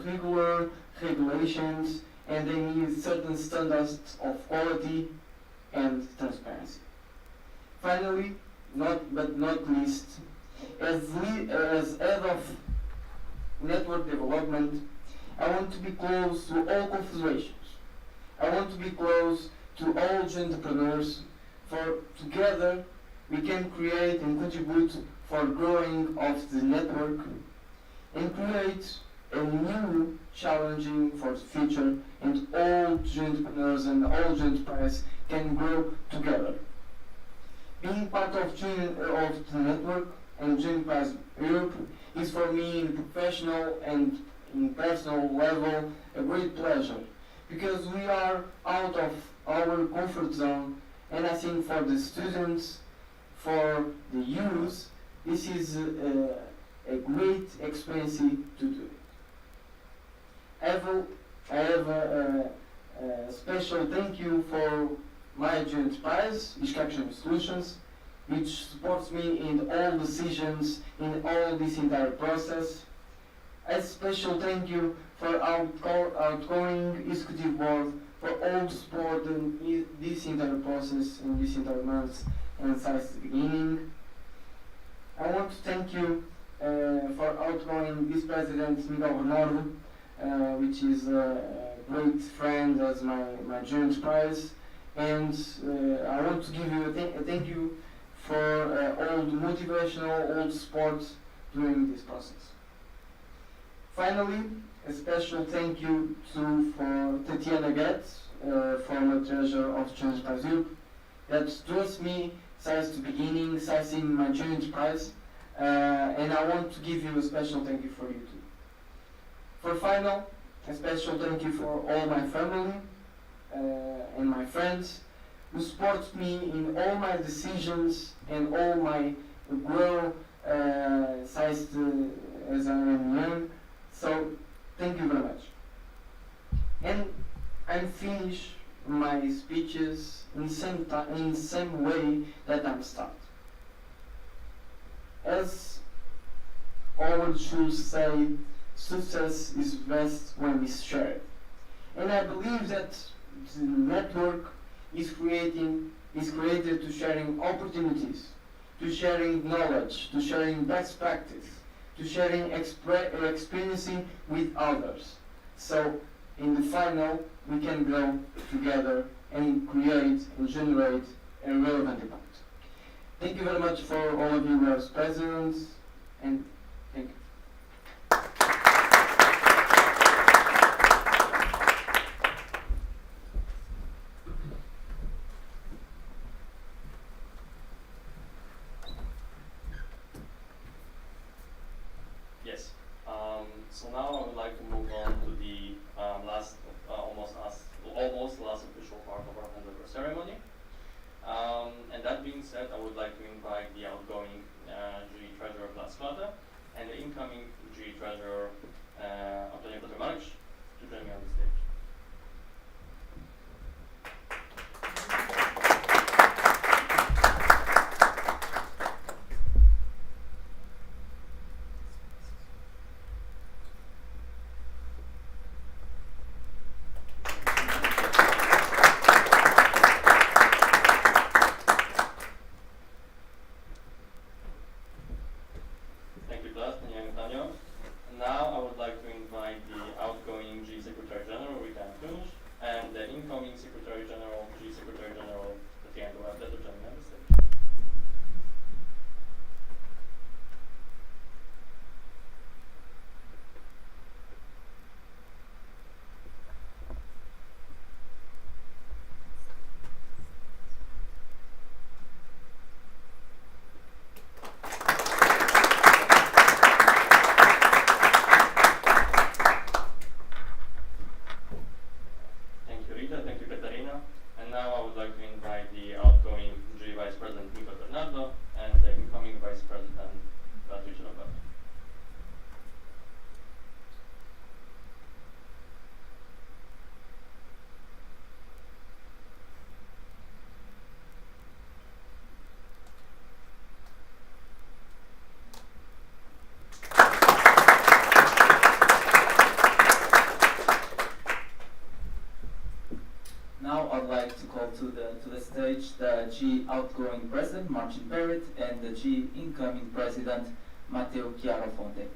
regular regulations and they meet certain standards of quality and transparency. Finally, not least, as head of network development, I want to be close to all confederations. I want to be close to all entrepreneurs, for together we can create and contribute for growing of the network and create a new challenging for the future, and all entrepreneurs and all enterprise can grow together. Being part of the network and Enterprise Europe is for me in professional and in personal level a great pleasure, because we are out of our comfort zone, and I think for the students, for the youth, this is a great experience to do. I have a special thank you for my enterprise, Inscription Solutions, which supports me in all decisions in all this entire process. A special thank you for our outgoing executive board for all support in this entire process, in this entire month and since the beginning. I want to thank you for outgoing Vice President Miguel Bernardo, which is a great friend as my joint prize, and I want to give you a thank you for all the motivational, all the support during this process. Finally, a special thank you for Tatiana Getz, former treasurer of Joint Prize Europe, that trusts me since the beginning, since in my joint prize, and I want to give you a special thank you for you too. For final, a special thank you for all my family and my friends who support me in all my decisions and all my growth since as I am young. So thank you very much. And I finish my speeches in the same way that I'm start. As our should say, success is best when it's shared. And I believe that the network is created to sharing opportunities, to sharing knowledge, to sharing best practice, to sharing experiencing with others. So in the final, we can grow together and create and generate a relevant impact. Thank you very much for all of you as present, and thank you. Yes. So now I would like to move on to the almost last official part of our handover ceremony. And that being said, I would like to invite the outgoing JEE treasurer Blas Klata call to the stage the JEE outgoing president, Martin Barrett, and the JEE incoming president, Matteo Chiarofonte.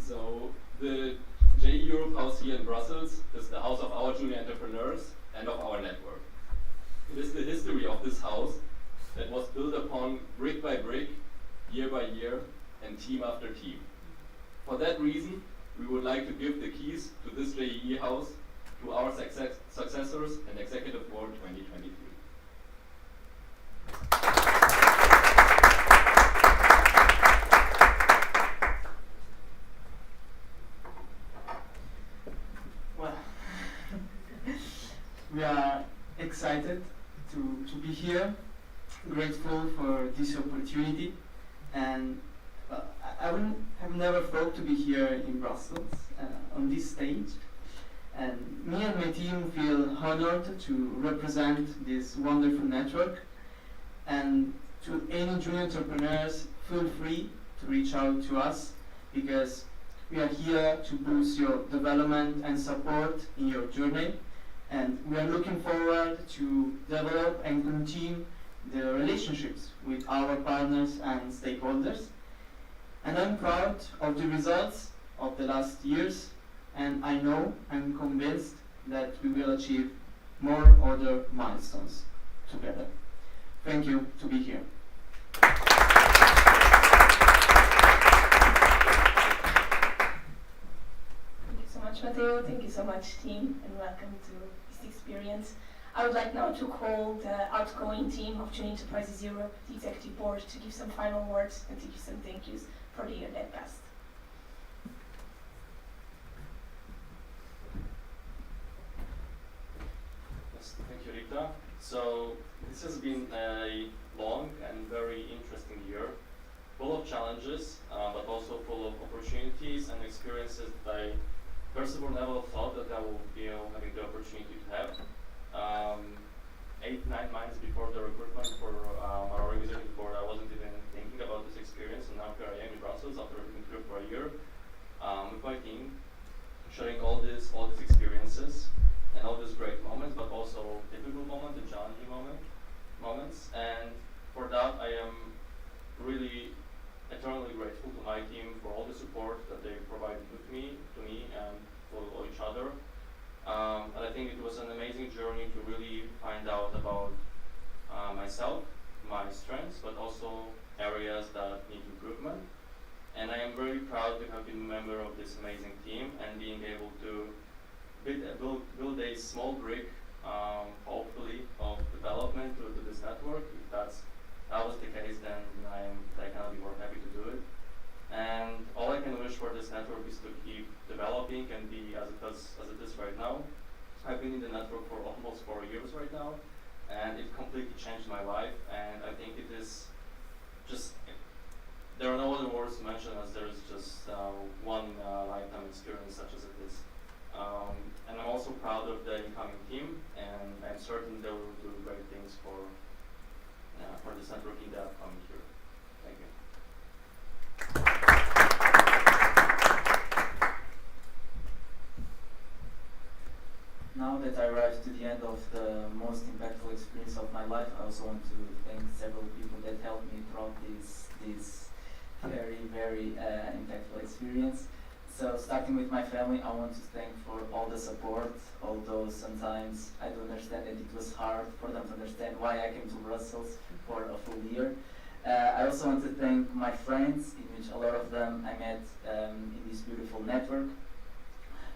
So the JEE Europe House here in Brussels is the house of our junior entrepreneurs and of our network. It is the history of this house that was built upon brick by brick, year by year, and team after team. For that reason, we would like to give the keys to this JEE house to our successors and Executive Board 2023. Well, we are excited to be here, grateful for this opportunity, and I would have never thought to be here in Brussels on this stage. And me and my team feel honored to represent this wonderful network. And to any junior entrepreneurs, feel free to reach out to us, because we are here to boost your development and support in your journey. And we are looking forward to develop and continue the relationships with our partners and stakeholders. And I'm proud of the results of the last years, and I'm convinced that we will achieve more other milestones together. Thank you to be here. Thank you so much, Matteo. Thank you so much, team, and welcome to this experience. I would like now to call the outgoing team of Junior Enterprises Europe, the Executive Board, to give some final words and to give some thank yous for the year that passed. Yes, thank you, Rita. So this has been a long and very interesting year, full of challenges, but also full of opportunities and experiences that I first of all never thought that I would be having the opportunity to have. 8-9 months before the recruitment for our executive board, I wasn't even thinking about this experience, and now here I am in Brussels after being here for a year with my team, sharing all these experiences and all these great moments, but also difficult moments and challenging moments. And for that, I am really eternally grateful to my team for all the support that they provided to me, and for each other. And I think it was an amazing journey to really find out about myself, my strengths, but also areas that need improvement. And I am very proud to have been a member of this amazing team and being able to build a small brick, hopefully, of development to this network. If that was the case, then I cannot be more happy to do it. And all I can wish for this network is to keep developing and be as it is right now. I've been in the network for almost 4 years right now, and it completely changed my life. And I think it is just, there are no other words to mention, as there is just one lifetime experience such as it is. And I'm also proud of the incoming team, and I'm certain they will do great things for this network in the upcoming year. Thank you. Now that I arrived to the end of the most impactful experience of my life, I also want to thank several people that helped me throughout this very, very impactful experience. So starting with my family, I want to thank for all the support, although sometimes I do understand that it was hard for them to understand why I came to Brussels for a full year. I also want to thank my friends, in which a lot of them I met in this beautiful network.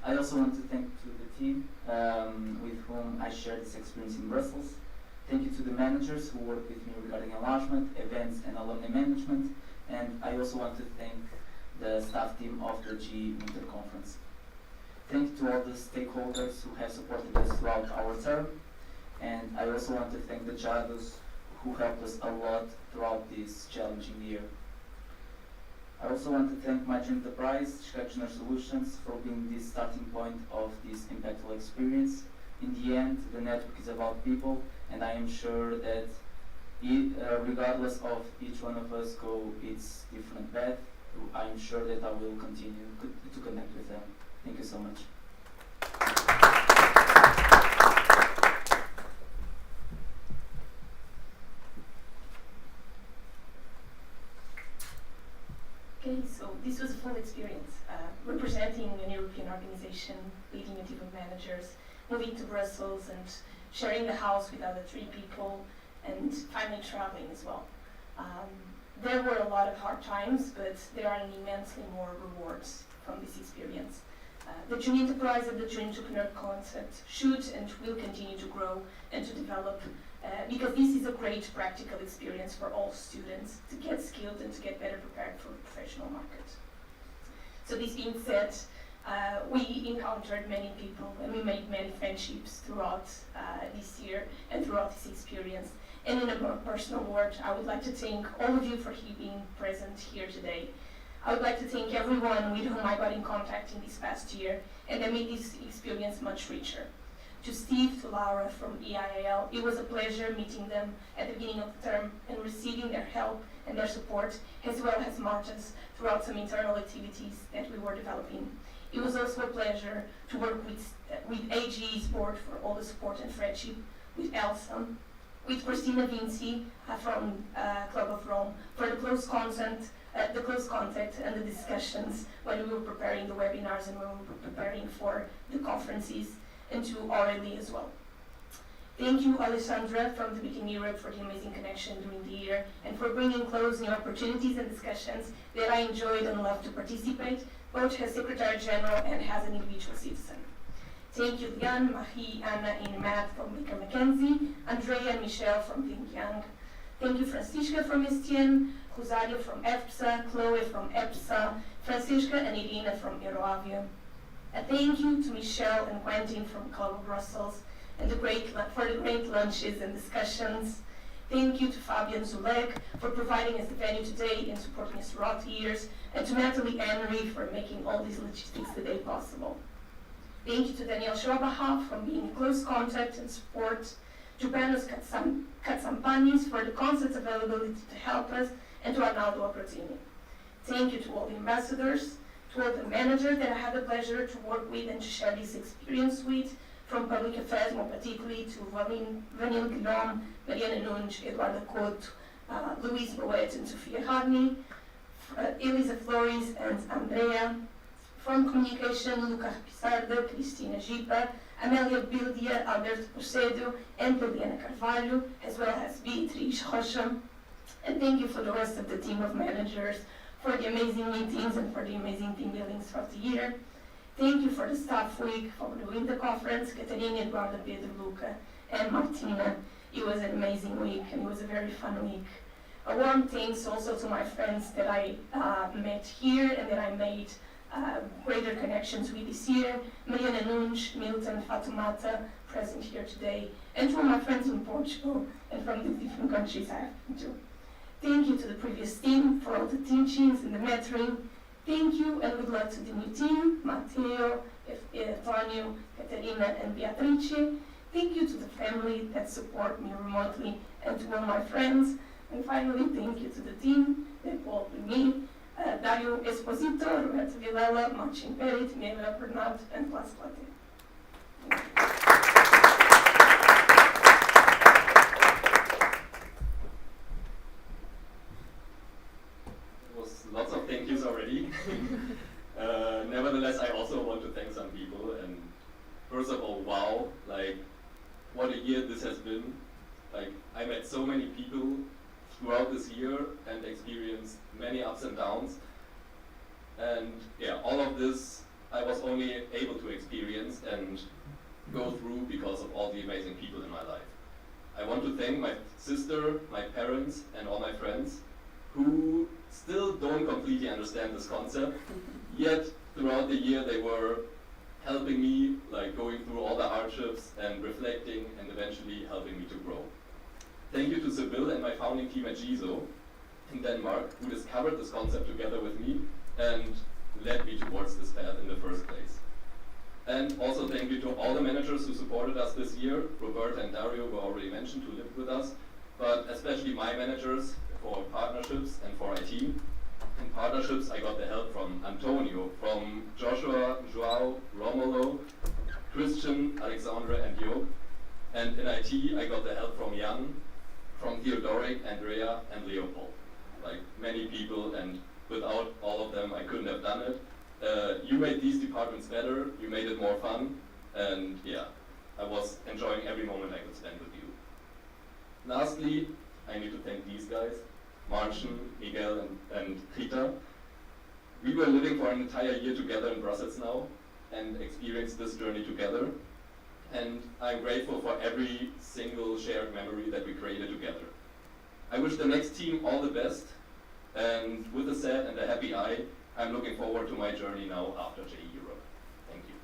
I also want to thank to the team with whom I shared this experience in Brussels. Thank you to the managers who worked with me regarding enlargement, events and alumni management. And I also want to thank the staff team of the JEE Winter Conference. Thank you to all the stakeholders who have supported us throughout our term. And I also want to thank the judges who helped us a lot throughout this challenging year. I also want to thank my Dream Enterprise, Schechner Solutions, for being the starting point of this impactful experience. In the end, the network is about people, and I am sure that regardless of each one of us go its different path, I'm sure that I will continue to connect with them. Thank you so much. Okay, so this was a full experience, representing an European organization, leading a team of managers, moving to Brussels and sharing the house with other 3 people, and finally traveling as well. There were a lot of hard times, but there are immensely more rewards from this experience. The Junior Enterprise and the Junior Entrepreneur concept should and will continue to grow and to develop because this is a great practical experience for all students to get skilled and to get better prepared for the professional market. So this being said, we encountered many people and we made many friendships throughout this year and throughout this experience. And in a more personal word, I would like to thank all of you for being present here today. I would like to thank everyone with whom I got in contact in this past year and that made this experience much richer. To Steve, to Laura from EIAL, it was a pleasure meeting them at the beginning of the term and receiving their help and their support, as well as Marta's throughout some internal activities that we were developing. It was also a pleasure to work with AGE's board for all the support and friendship, with Elsa, with Christina Vinci from Club of Rome for the close contact and the discussions when we were preparing the webinars and when we were preparing for the conferences, and to Aurelie as well. Thank you, Alessandra from the Meeting Europe, for the amazing connection during the year and for bringing close new opportunities and discussions that I enjoyed and loved to participate, both as Secretary General and as an individual citizen. Thank you, Liane, Marie, Anna, and Matt from Baker McKenzie, Andrea and Michelle from Think Young. Thank you, Francisca from STN, Rosario from EFPSA, Chloe from EPSA, Francisca and Irina from Euroavia. A thank you to Michelle and Quentin from Club of Brussels and for the great lunches and discussions. Thank you to Fabian Zulek for providing us the venue today and supporting us throughout the years, and to Natalie Henry for making all these logistics today possible. Thank you to Daniel Schrobaha for being in close contact and support, to Panos Katsampanis for the constant availability to help us, and to Arnaldo Apratini. Thank you to all the ambassadors, to all the managers that I had the pleasure to work with and to share this experience with, from Public Affairs more particularly to Vanille Guillaume, Mariana Nunes, Eduardo Couto, Luis Boet and Sofia Harni, Elisa Flores and Andrea. From Communication, Luca Pissardo, Cristina Gipa, Amélia Bildia, Alberto Pocedo, and Liliana Carvalho, as well as Beatriz Rocha. And thank you for the rest of the team of managers for the amazing meetings and for the amazing team buildings throughout the year. Thank you for the staff week, for the winter conference, Catarina, Eduardo, Pedro, Luca, and Martina. It was an amazing week and it was a very fun week. A warm thanks also to my friends that I met here and that I made greater connections with this year. Mariana Nunes, Milton, Fatumata, present here today, and to all my friends in Portugal and from the different countries I have been to. Thank you to the previous team for all the teachings and the mentoring. Thank you and good luck to the new team, Matteo, Antonio, Caterina and Beatrice. Thank you to the family that support me remotely and to all my friends. And finally, thank you to the team that worked with me, Dario Esposito, Roberto Villela, Marcin Perit, Mela Bernard, and Klas Plate. Lots of thank yous already. Nevertheless, I also want to thank some people. And first of all, wow, like what a year this has been. Like I met so many people throughout this year and experienced many ups and downs. And yeah, all of this I was only able to experience and go through because of all the amazing people in my life. I want to thank my sister, my parents, and all my friends who still don't completely understand this concept, yet throughout the year they were helping me, like going through all the hardships and reflecting and eventually helping me to grow. Thank you to Sibyl and my founding team at JEE in Denmark, who discovered this concept together with me and led me towards this path in the first place. And also thank you to all the managers who supported us this year. Roberta and Dario were already mentioned, who lived with us, but especially my managers for partnerships and for IT. In partnerships, I got the help from Antonio, from Joshua, Joao, Romulo, Christian, Alexandra, and Jo. And in IT, I got the help from Jan, from Theodoric, Andrea, and Leopold. Like many people, and without all of them, I couldn't have done it. You made these departments better, you made it more fun, and yeah, I was enjoying every moment I could spend with you. Lastly, I need to thank these guys, Marcin, Miguel, and Rita. We were living for an entire year together in Brussels now, and experienced this journey together. And I'm grateful for every single shared memory that we created together. I wish the next team all the best, and with a sad and a happy eye, I'm looking forward to my journey now after JEE Europe. Thank you.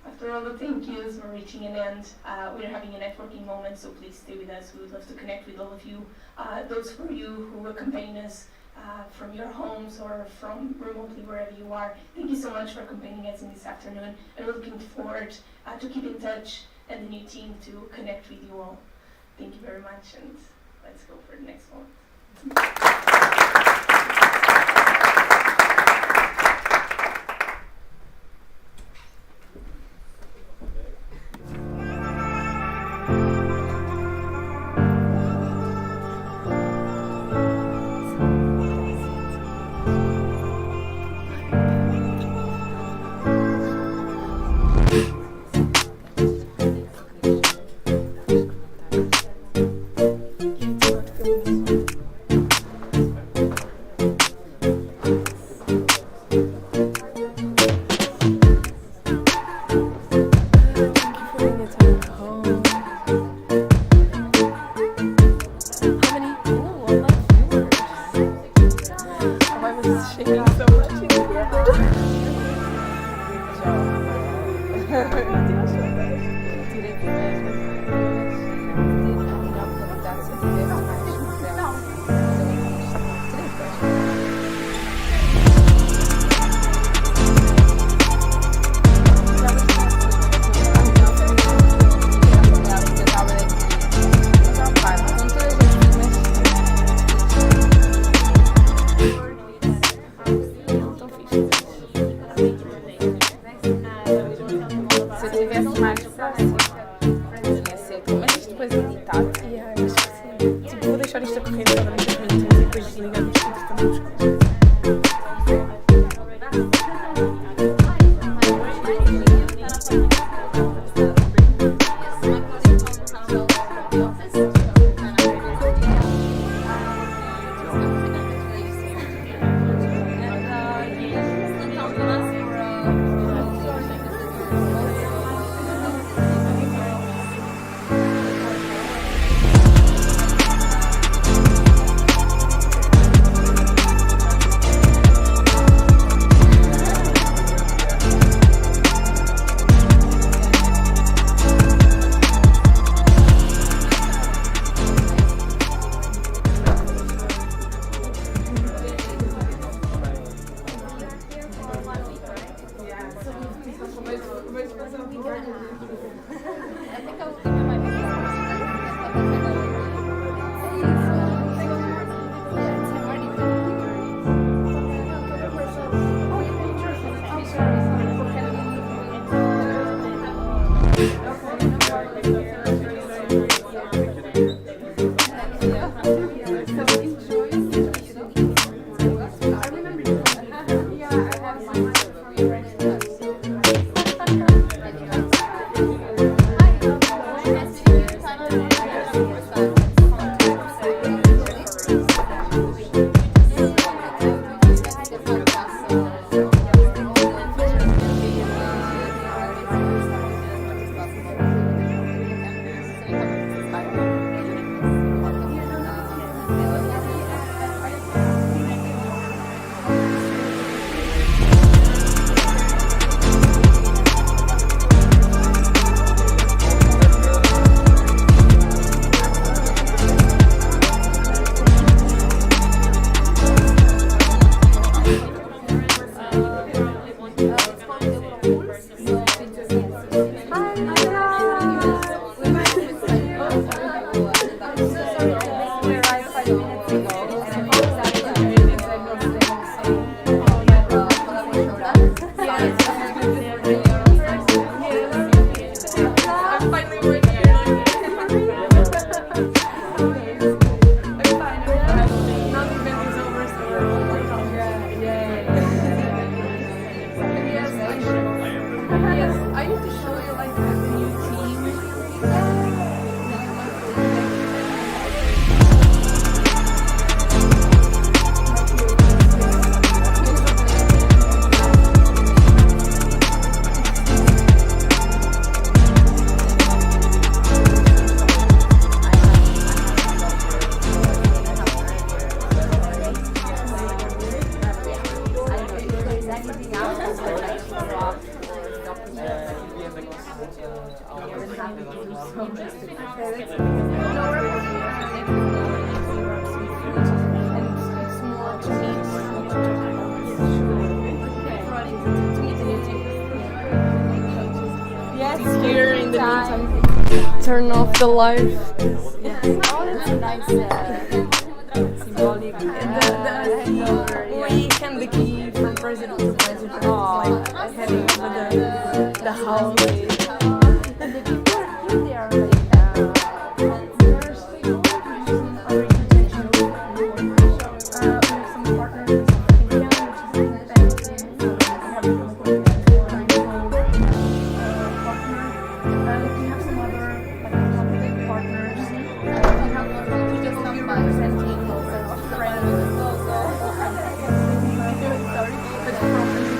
After all the thank yous, we're reaching an end. We're having a networking moment, so please stay with us. We would love to connect with all of you. Those for you who accompany us from your homes or from remotely wherever you are, thank you so much for accompanying us in this afternoon. And we're looking forward to keep in touch and the new team to connect with you all. Thank you very much, and let's go for the next one. I'm finally working here. I'm fine. Now the event is over, so we're all working. Yes, I need to show you like the new team. Yes, here in the meantime, turn off the light. Oh, that's a nice symbolic. We hand the key from president to president, like heading over the house. And the people are here, they are like nurses, other international some partners in India, which is independent. We have some we have some other like public partners. We just come representing friends. Sorry, but from Germany.